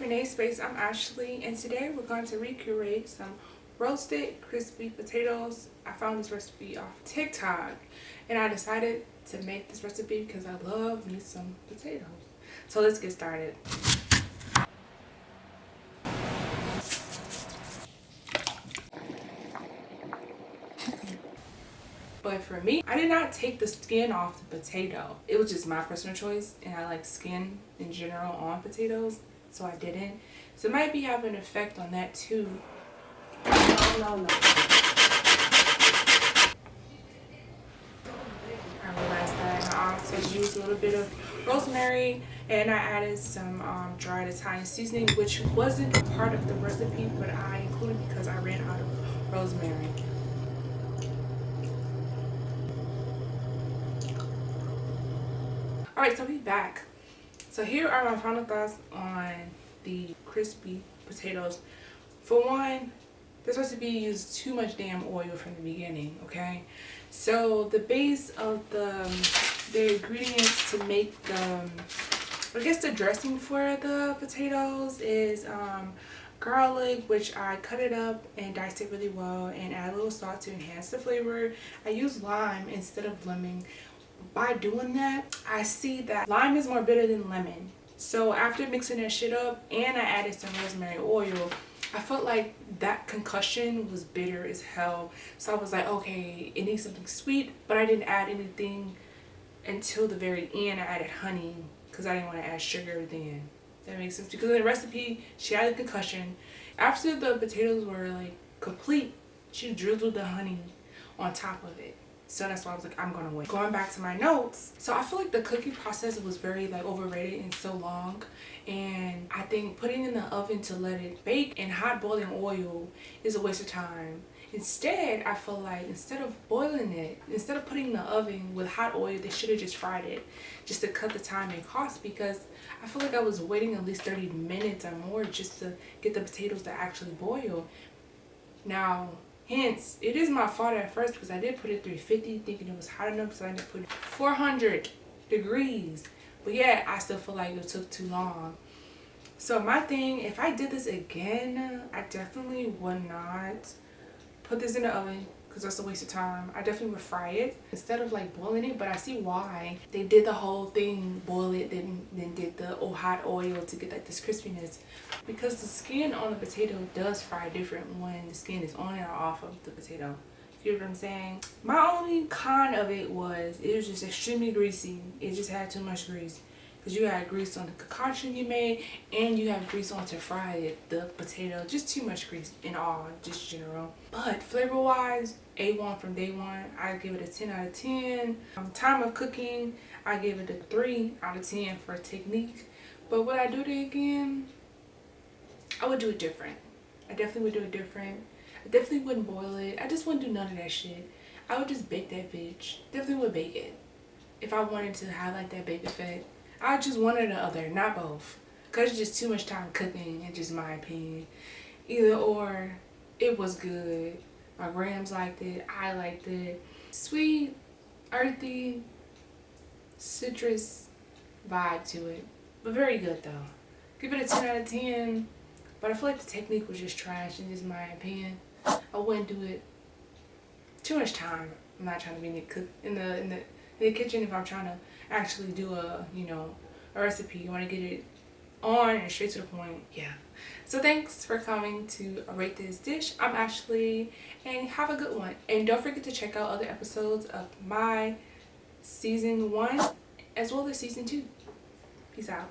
Renee Space. I'm Ashley, and today we're going to recreate some roasted crispy potatoes. I found this recipe off TikTok, and I decided to make this recipe because I love me some potatoes. So let's get started. But for me, I did not take the skin off the potato. It was just my personal choice, and I like skin in general on potatoes, so I didn't. So it might be having an effect on that too. No. I realized that, and I also used a little bit of rosemary, and I added some dried Italian seasoning, which wasn't a part of the recipe, but I included because I ran out of rosemary. Alright, so we back. So here are my final thoughts on the crispy potatoes. For one, this recipe used too much damn oil from the beginning, okay? So the base of the ingredients to make the dressing for the potatoes is garlic, which I cut it up and diced it really well and add a little salt to enhance the flavor. I use lime instead of lemon. By doing that, I see that lime is more bitter than lemon. So after mixing that shit up and I added some rosemary oil, I felt like that concussion was bitter as hell. So I was like, okay, it needs something sweet, but I didn't add anything until the very end. I added honey because I didn't want to add sugar then. That makes sense, because in the recipe, she added concussion. After the potatoes were like complete, she drizzled the honey on top of it. So that's why I was like, I'm gonna wait. Going back to my notes, so I feel like the cooking process was very like overrated and so long, and I think putting it in the oven to let it bake in hot boiling oil is a waste of time. Instead, I feel like instead of boiling it, instead of putting it in the oven with hot oil, they should have just fried it just to cut the time and cost, because I feel like I was waiting at least 30 minutes or more just to get the potatoes to actually boil. Now, hence, it is my fault at first because I did put it 350 thinking it was hot enough, so I ended up putting 400 degrees. But yeah, I still feel like it took too long. So my thing, if I did this again, I definitely would not put this in the oven because that's a waste of time. I definitely would fry it instead of like boiling it, but I see why they did the whole thing, boil it, then did the hot oil to get like this crispiness, because the skin on the potato does fry different when the skin is on or off of the potato. You know what I'm saying? My only con of it was just extremely greasy. It just had too much grease. Because you had grease on the concoction you made, and you have grease on to fry it, the potato. Just too much grease in all, just general. But flavor wise, A1 from day one. I give it a 10 out of 10. Time of cooking, I give it a 3 out of 10 for technique. But would I do it again? I would do it different. I definitely would do it different. I definitely wouldn't boil it. I just wouldn't do none of that shit. I would just bake that bitch. Definitely would bake it if I wanted to have like that bake effect. I choose one or the other, not both, because it's just too much time cooking. It's just my opinion. Either or, it was good. My grams liked it. I liked it. Sweet, earthy, citrus vibe to it, but very good though. Give it a 10 out of 10. But I feel like the technique was just trash, in just my opinion. I wouldn't do it. Too much time. I'm not trying to be in the kitchen if I'm trying to actually do a recipe. You want to get it on and straight to the point. Yeah. So thanks for coming to rate this dish. I'm Ashley, and have a good one. And don't forget to check out other episodes of my season 1 as well as season 2. Peace out.